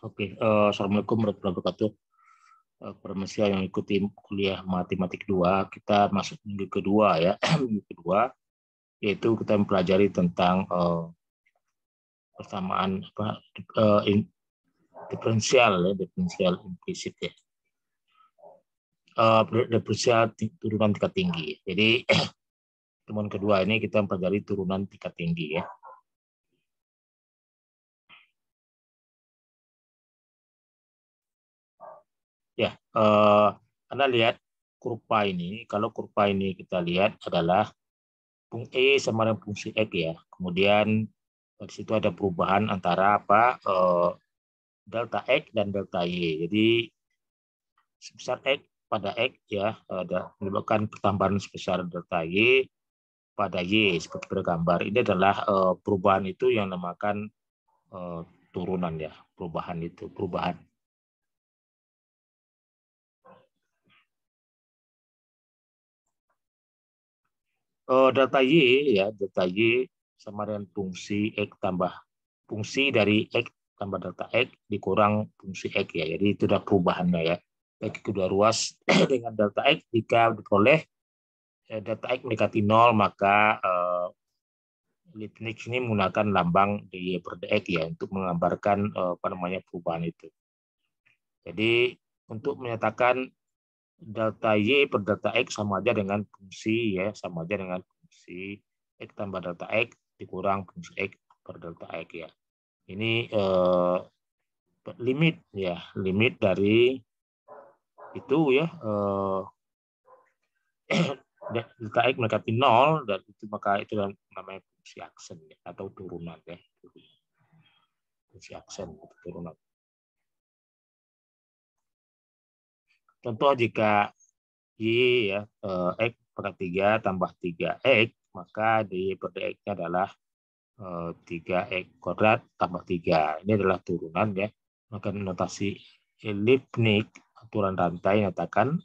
Oke, Assalamualaikum warahmatullahi wabarakatuh. Kepada mahasiswa yang ikuti kuliah Matematik 2, kita masuk minggu kedua ya. Minggu kedua, yaitu kita mempelajari tentang persamaan diferensial ya, diferensial implisit ya. Diferensial turunan tingkat tinggi. Jadi temuan kedua ini kita mempelajari turunan tingkat tinggi ya. Ya, Anda lihat kurva ini. Kalau kurva ini kita lihat adalah E sama dengan fungsi X ya. Kemudian di situ ada perubahan antara delta X dan delta Y. Jadi sebesar X pada X ya ada menyebabkan pertambahan sebesar delta Y pada Y seperti pada gambar. Ini adalah perubahan itu yang dinamakan turunan ya, perubahan itu, perubahan. Delta Y ya, delta Y sama dengan fungsi X tambah fungsi dari X tambah delta X dikurang fungsi X ya. Jadi itu adalah perubahannya ya. Baik kedua ruas dengan delta X jika diperoleh delta X mendekati 0 maka Leibniz ini menggunakan lambang dy per dx ya untuk menggambarkan apa namanya perubahan itu. Jadi untuk menyatakan delta y per delta x sama aja dengan fungsi ya, sama aja dengan fungsi x tambah delta x dikurang fungsi x per delta x ya. Ini limit ya, limit dari itu ya delta x mendekati 0 dan itu maka itu namanya fungsi aksen ya, atau turunan ya. Fungsi aksen atau turunan. Contoh jika Y ya X pangkat 3 tambah 3X, maka dy per dx-nya adalah 3X kuadrat tambah 3. Ini adalah turunan ya. Maka notasi Leibniz aturan rantai nyatakan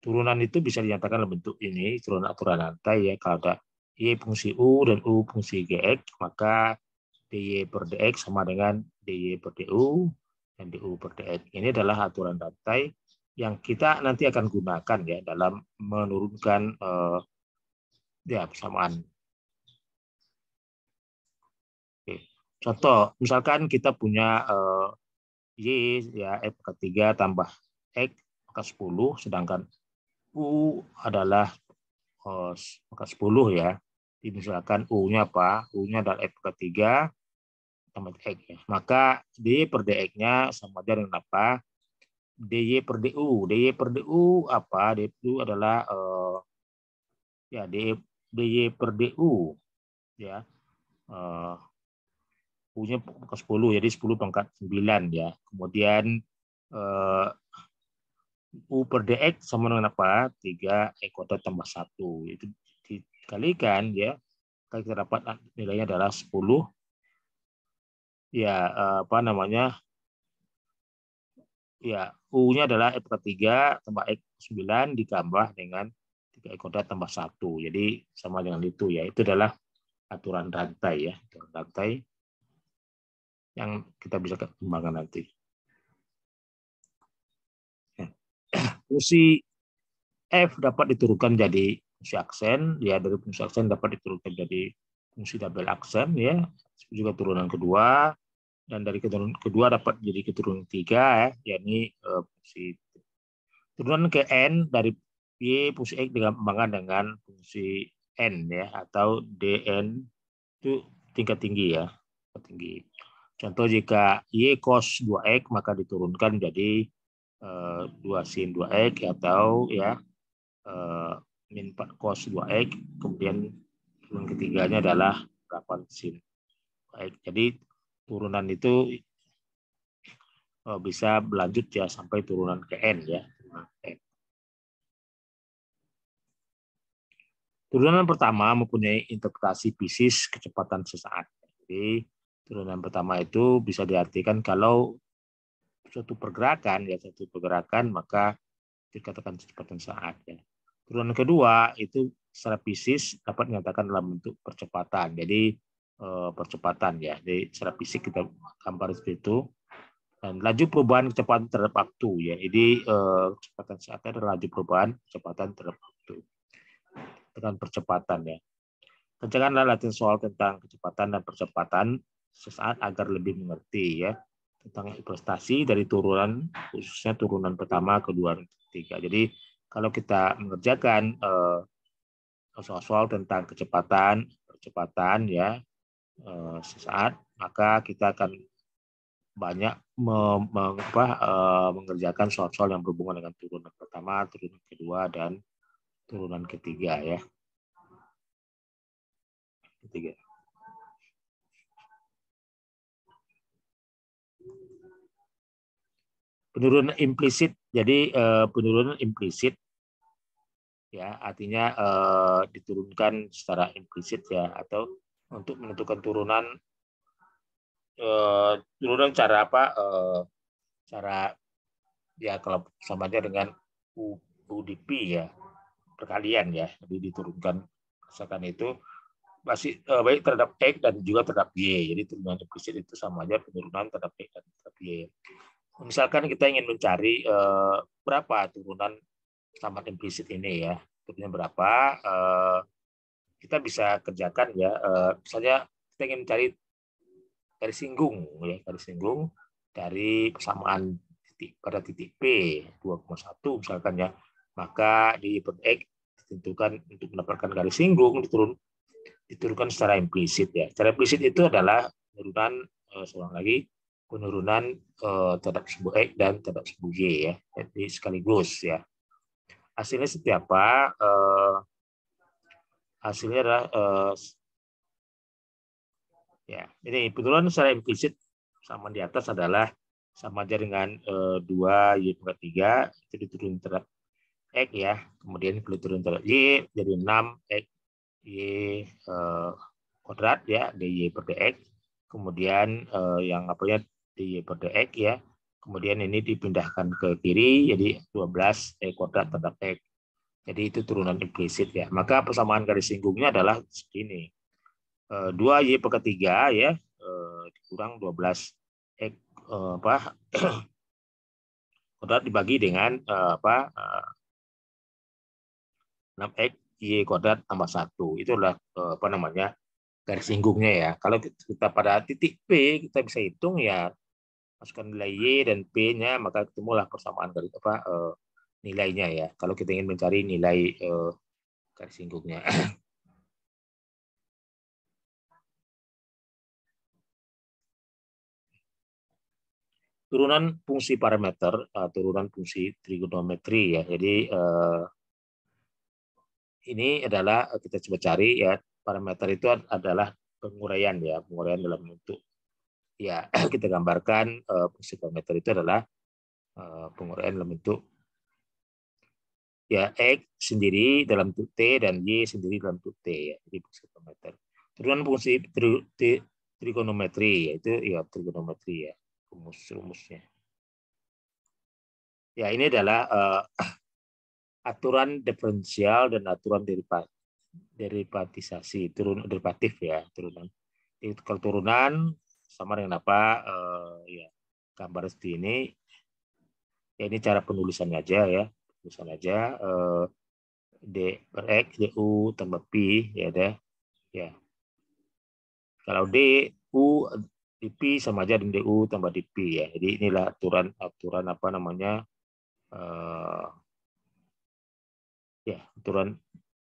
turunan itu bisa dinyatakan dalam bentuk ini, turunan aturan rantai ya. Kalau ada Y fungsi U dan U fungsi Gx, maka dy per dx sama dengan dy per du dan du per dx. Ini adalah aturan rantai yang kita nanti akan gunakan ya dalam menurunkan ya persamaan. Oke. Contoh, misalkan kita punya y ya f pangkat 3 tambah x pangkat 10, sedangkan u adalah pangkat 10 ya. Jadi misalkan u-nya apa? U-nya adalah f pangkat 3 tambah x ya. Maka dy per dx-nya sama aja dengan apa? dy per du. dy per du apa? dy per du adalah ya dy per du ya. U-nya pangkat 10 jadi 10 pangkat 9 ya. Kemudian U per dx sama dengan apa? 3x kuadrat tambah 1. Itu dikalikan ya. Kalau kita dapat nilainya adalah 10 ya apa namanya? Ya, U-nya adalah x per 3 tambah x 9 ditambah dengan 3x kuadrat tambah 1. Jadi sama dengan itu ya. Itu adalah aturan rantai ya. Aturan rantai yang kita bisa kembangkan nanti. Fungsi F dapat diturunkan jadi fungsi aksen, ya dari fungsi aksen dapat diturunkan jadi fungsi double aksen, ya juga turunan kedua, dan dari keturunan kedua dapat jadi keturunan ketiga, ya, yakni fungsi turunan ke n dari y fungsi x dikembangkan dengan fungsi n ya atau dn itu tingkat tinggi ya, tinggi. Contoh jika y cos 2x maka diturunkan jadi 2 sin 2x atau ya min 4 cos 2x, kemudian turunan ketiganya adalah 8 sin 2x. Jadi turunan itu bisa berlanjut ya sampai turunan ke n ya. Turunan pertama mempunyai interpretasi fisis kecepatan sesaat. Jadi turunan pertama itu bisa diartikan kalau suatu pergerakan maka dikatakan kecepatan saat ya. Turunan kedua itu secara fisis dapat dinyatakan dalam bentuk percepatan. Jadi percepatan ya. Jadi secara fisik kita gambar seperti itu. Dan laju perubahan kecepatan terhadap waktu ya. Jadi kecepatan saat adalah laju perubahan kecepatan terhadap waktu dengan percepatan ya. Kerjakanlah latihan soal tentang kecepatan dan percepatan sesaat agar lebih mengerti ya tentang prestasi dari turunan, khususnya turunan pertama, kedua, dan ketiga. Jadi kalau kita mengerjakan soal-soal tentang kecepatan, percepatan ya sesaat, maka kita akan banyak mengerjakan soal-soal yang berhubungan dengan turunan pertama, turunan kedua, dan turunan ketiga ya. Ketiga. Penurunan implisit. Jadi penurunan implisit ya artinya diturunkan secara implisit ya, atau untuk menentukan turunan cara apa? Cara ya kalau samanya dengan UDP ya, perkalian ya, jadi diturunkan misalkan itu masih baik terhadap X dan juga terhadap Y. Jadi turunan implisit itu sama aja penurunan terhadap X dan terhadap Y. Misalkan kita ingin mencari berapa turunan samaan implisit ini ya, turunnya berapa, kita bisa kerjakan ya. Misalnya kita ingin mencari garis singgung ya, garis singgung dari persamaan pada titik P 2,1 misalkan ya, maka di X ditentukan untuk mendapatkan garis singgung diturunkan secara implisit ya. Secara implisit itu adalah penurunan seorang lagi penurunan terhadap sebuah X dan terhadap sebuah Y ya. Jadi sekaligus ya. Hasilnya seperti apa? Hasilnya adalah ya, ini penurunan secara implisit sama di atas adalah sama aja dengan 2Y/3 itu diturunkan terhadap X ya. Kemudian kalau turun terhadap Y jadi 6X Y kuadrat ya, dy/dx. Kemudian yang apanya dy/dx ya. Kemudian ini dipindahkan ke kiri jadi 12 kuadrat terhadap X. Jadi itu turunan implisit ya. Maka persamaan garis singgungnya adalah segini. 2Y/3 ya dikurang 12 X kuadrat dibagi dengan 6X Y kuadrat tambah 1. Itu adalah apa namanya garis singgungnya ya. Kalau kita pada titik P kita bisa hitung ya, masukkan nilai Y dan P-nya, maka ketemulah persamaan garis nilainya ya. Kalau kita ingin mencari nilai garis singgungnya. Turunan fungsi parameter, turunan fungsi trigonometri ya. Jadi ini adalah kita coba cari ya, parameter itu adalah penguraian ya, penguraian dalam bentuk ya. Kita gambarkan fungsi parameter itu adalah penguraian dalam bentuk ya, X sendiri dalam bentuk T dan Y sendiri dalam bentuk T ya. Jadi fungsi parameter. Turunan fungsi trigonometri yaitu ya trigonometri ya, rumusnya. Ya, ini adalah aturan diferensial dan aturan derivatisasi, derivatif ya, turunan. Itu kalau turunan sama dengan apa? Ya, gambar seperti ini. Ya, ini cara penulisannya aja ya, penulisan aja. D per X du tambah pi ya deh. Ya. Kalau D U dp sama aja dengan du tambah dp ya. Jadi inilah aturan apa namanya? Ya, aturan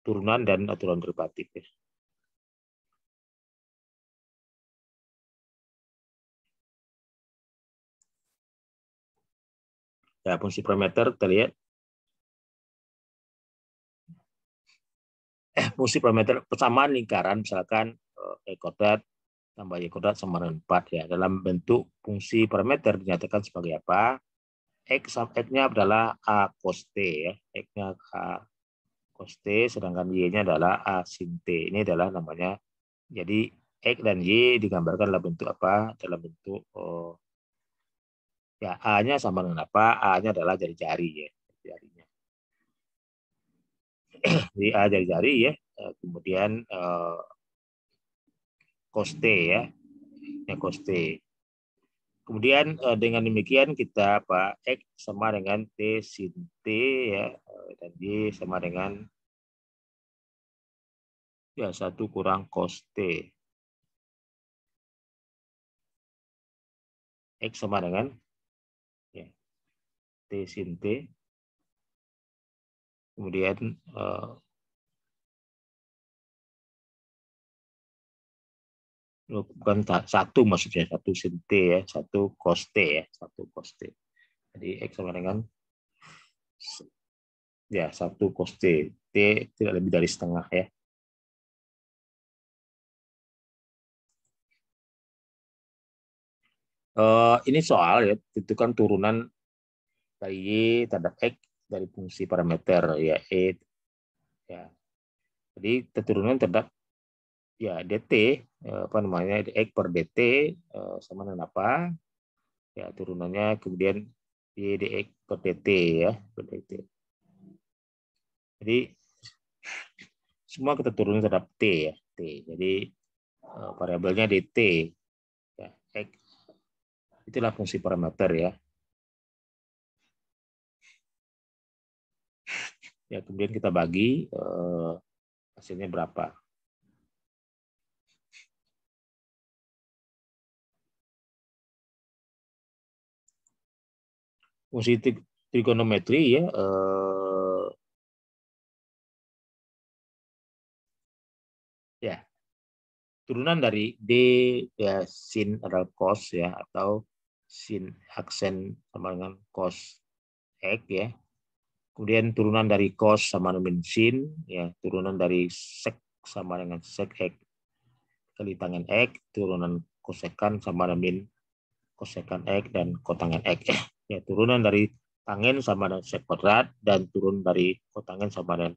turunan dan aturan derivatif ya. Ya, fungsi parameter terlihat. Fungsi parameter persamaan lingkaran misalkan X kuadrat tambah Y kuadrat sama dengan 4 ya. Dalam bentuk fungsi parameter dinyatakan sebagai apa? X-nya adalah A cos T ya. X-nya A cos T sedangkan Y-nya adalah A sin T. Ini adalah namanya. Jadi X dan Y digambarkan dalam bentuk apa? Dalam bentuk ya, A-nya sama dengan apa? A-nya adalah jari-jari ya. Jarinya. Jadi A jari-jari ya. Kemudian cos T ya. Ini cos T. Kemudian dengan demikian kita X sama dengan T sin T ya, dan Y sama dengan ya 1 kurang cos T. X sama dengan ya, T sin T. Kemudian bukan 1 maksudnya, 1 sin T ya, 1 cos T ya, 1 cos T. Jadi X sama dengan ya 1 cos T. T tidak lebih dari setengah ya. Ini soal ya, tentukan turunan dari Y terhadap X dari fungsi parameter ya E ya. Jadi turunan terhadap ya dt apa namanya X per dt sama dengan apa ya turunannya, kemudian Y dx per dt ya per dt. Jadi semua kita turunin terhadap t ya t. Jadi variabelnya dt ya X itulah fungsi parameter ya. Ya kemudian kita bagi hasilnya berapa. Fungsi trigonometri ya ya turunan dari D ya sin adalah cos ya, atau sin aksen sama dengan cos X ya. Kemudian turunan dari cos sama dengan sin ya, turunan dari sec sama dengan sec X kali tangen X, turunan kosekan sama dengan kosekan X dan kotangen X ya, turunan dari tangen sama dengan sec kuadrat, dan turun dari kotangen sama dengan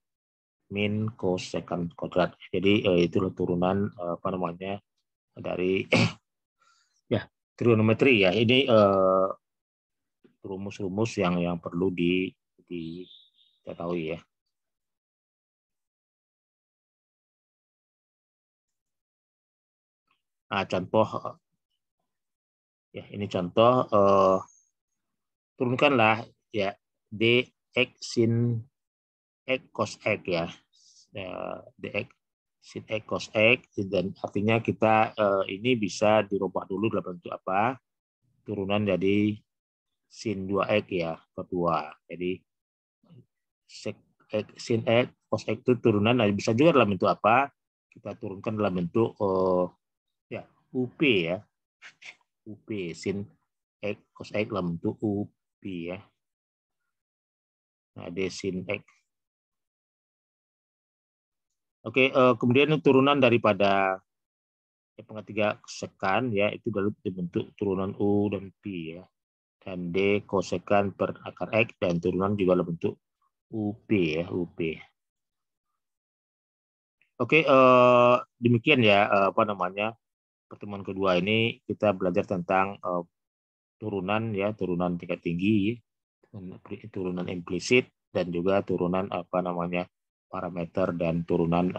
min kosekan kuadrat. Jadi itulah turunan apa namanya dari ya trigonometri ya. Ini rumus-rumus yang perlu diketahui ya. Nah, contoh ya, ini contoh turunkanlah ya dx sin x cos x ya. Dx sin x cos x, dan artinya kita ini bisa dirubah dulu dalam bentuk apa? Turunan jadi sin 2x ya, kedua. Jadi sec x sin x cos x itu turunan, bisa juga dalam bentuk apa? Kita turunkan dalam bentuk ya UP ya. UP sin X cos X dalam bentuk UP ya. Nah, D sin X. Oke, kemudian turunan daripada pangkat 3 kosekan ya, itu dalam bentuk turunan U dan P ya. Dan D kosekan per akar X, dan turunan juga dalam bentuk UP ya, UP. Oke, demikian ya apa namanya pertemuan kedua ini kita belajar tentang turunan ya, turunan tingkat tinggi, turunan implisit, dan juga turunan apa namanya parameter, dan turunan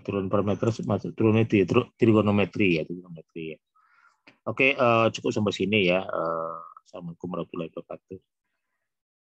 turunan parameter, turunan trigonometri ya, trigonometri ya. Oke, cukup sampai sini ya. Assalamualaikum warahmatullahi wabarakatuh.